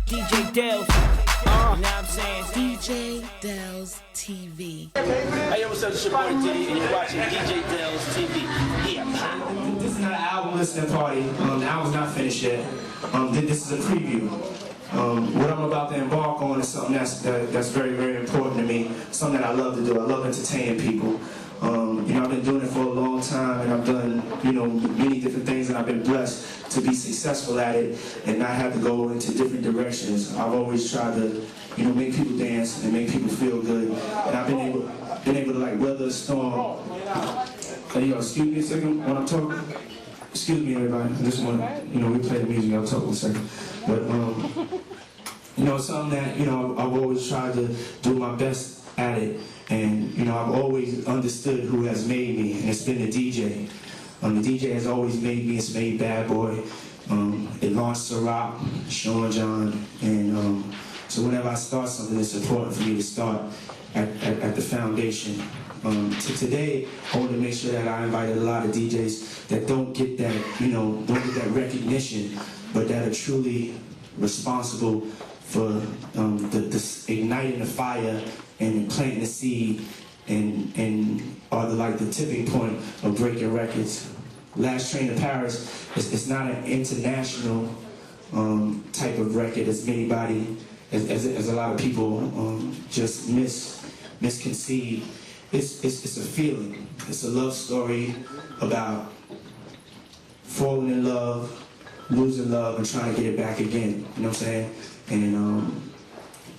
DJ Delz. You know what I'm saying? DJ Delz TV. Hey, yo, what's up? It's your boy Diddy, and you're watching DJ Delz TV. Yeah. This is not an album listening party. The album's not finished yet. This is a preview. What I'm about to embark on is something that's very, very important to me. Something that I love to do. I love entertaining people. I've been doing it for a long time, and I've done, many different things, and I've been blessed to be successful at it and not have to go into different directions. I've always tried to, make people dance and make people feel good, and I've been able to like weather a storm. Excuse me a second when I'm talking. Excuse me, everybody. I just want to, we play the music. I'll talk in a second. But it's something that I've always tried to do my best at it. And, I've always understood who has made me, and it's been the DJ. The DJ has always made me. It's made Bad Boy. It launched Ciroc, Sean John. And so whenever I start something, it's important for me to start at the foundation. Today, I want to make sure that I invited a lot of DJs that don't get that, don't get that recognition, but that are truly responsible for the igniting the fire and planting the seed and are the tipping point of breaking records. Last Train to Paris, it's not an international type of record as as a lot of people just misconceive. It's a feeling. It's a love story about falling in love, losing love, and trying to get it back again. You know what I'm saying? And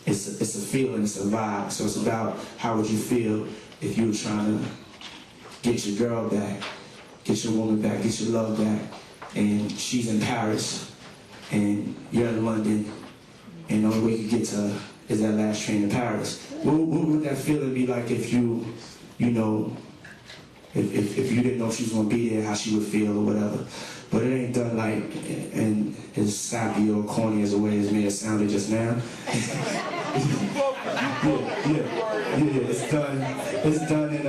it's a feeling, it's a vibe. So it's about how would you feel if you were trying to get your girl back, get your woman back, get your love back, and she's in Paris, and you're in London, and the only way you get to her is that last train to Paris. What would that feeling be like if if you didn't know if she was gonna be there, how she would feel or whatever? But it ain't done and as sappy or corny as the way it's made it sounded just now. It's done in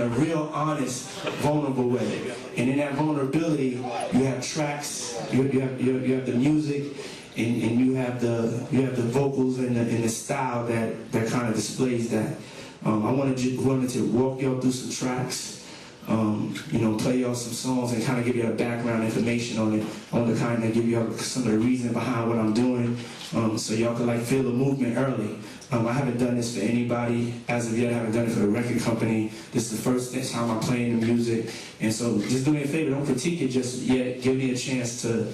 a real honest, vulnerable way. And in that vulnerability, you have tracks, you have the music, and you have the vocals and the style that kind of displays that. I wanted to walk y'all through some tracks. Play y'all some songs and kind of give you a background information on it. I want to kind of give you some of the reason behind what I'm doing, so y'all can feel the movement early. I haven't done this for anybody as of yet. I haven't done it for the record company. This is the first time I'm playing the music, and so just do me a favor, don't critique it just yet. Give me a chance to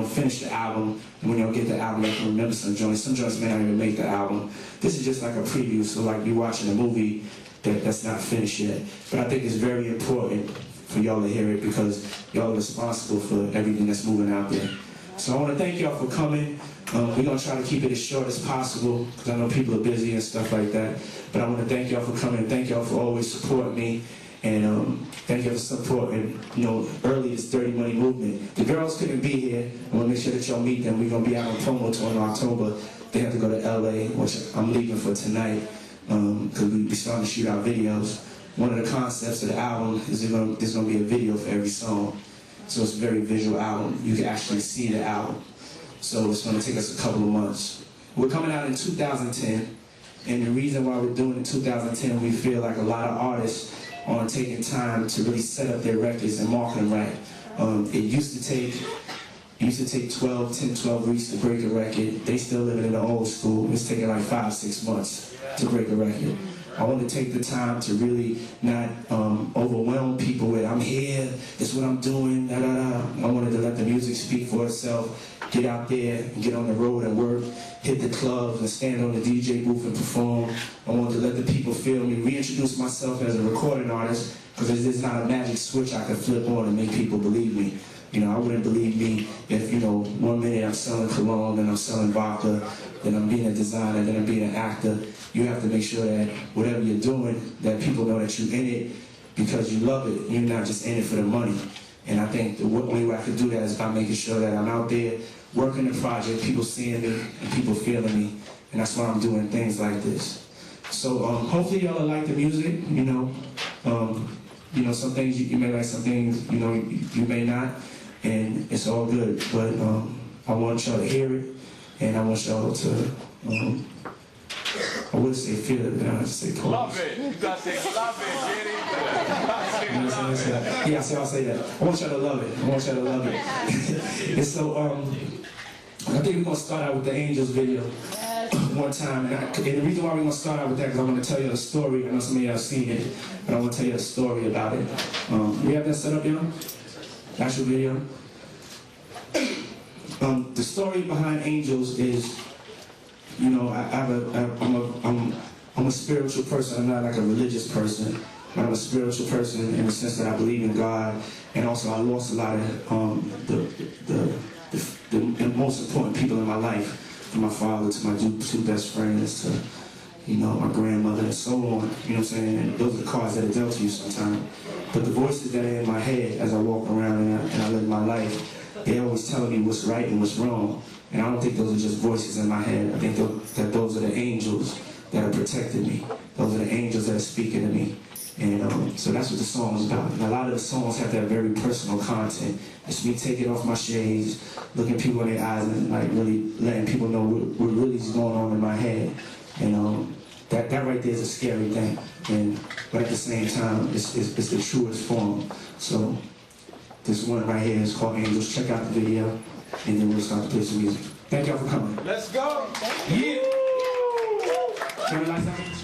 finish the album, and when y'all get the album, you can remember some joints. Some joints may not even make the album. This is just like a preview, so like you watching a movie that's not finished yet. But I think it's very important for y'all to hear it because y'all are responsible for everything that's moving out there. So I want to thank y'all for coming. We're going to try to keep it as short as possible because I know people are busy and stuff like that. But I want to thank y'all for coming. Thank y'all for always supporting me. And thank you for supporting, early this Dirty Money movement. The girls couldn't be here. I want to make sure that y'all meet them. We're going to be out on promo tour in October. They have to go to LA, which I'm leaving for tonight because we're starting to shoot our videos. One of the concepts of the album is there's going to be a video for every song. So it's a very visual album. You can actually see the album. So it's going to take us a couple of months. We're coming out in 2010. And the reason why we're doing it in 2010, we feel like a lot of artists aren't taking time to really set up their records and market them right. It used to take 10, 12 weeks to break a record. They still living in the old school. It's taking like 5, 6 months to break a record. I want to take the time to really not overwhelm people with, I'm here, this is what I'm doing, da da da. I wanted to let the music speak for itself, get out there and get on the road and work, hit the clubs and stand on the DJ booth and perform. I wanted to let the people feel me, reintroduce myself as a recording artist, because there's not a magic switch I could flip on and make people believe me. I wouldn't believe me if, 1 minute I'm selling cologne, then I'm selling vodka, then I'm being a designer, then I'm being an actor. You have to make sure that whatever you're doing, that people know that you're in it because you love it. You're not just in it for the money. And I think the only way I could do that is by making sure that I'm out there working the project, people seeing me, and people feeling me. And that's why I'm doing things like this. So hopefully y'all like the music, some things you may like, some things, you may not. And it's all good, but I want y'all to hear it, and I want y'all to, I would say feel it, but I have to say pause. Love it. You gotta say love it, Diddy. You know what I'm saying? Yeah, I'll say that. I want y'all to love it. I want y'all to love it. And so, I think we're gonna start out with the Angels video one time. And the reason why we're gonna start out with that is I want to tell you a story. I know some of y'all seen it, but I want to tell you a story about it. We have that set up, y'all? Actual video. The story behind Angels is, you know, I'm a spiritual person. I'm not like a religious person, but I'm a spiritual person in the sense that I believe in God, and also I lost a lot of the most important people in my life, from my father to my two best friends to, you know, my grandmother and so on. You know what I'm saying? And those are the cards that are dealt to you sometimes. But the voices that are in my head as I walk around and I live my life, they're always telling me what's right and what's wrong. And I don't think those are just voices in my head. I think that those are the angels that are protecting me. Those are the angels that are speaking to me. And so that's what the song is about. And a lot of the songs have that very personal content. It's me taking off my shades, looking people in their eyes, and like really letting people know what really is going on in my head. And that right there is a scary thing. But at the same time, it's the truest form. So this one right here is called Angels. Check out the video, and then we'll start to play some music. Thank y'all for coming. Let's go. Yeah. Turn the lights on.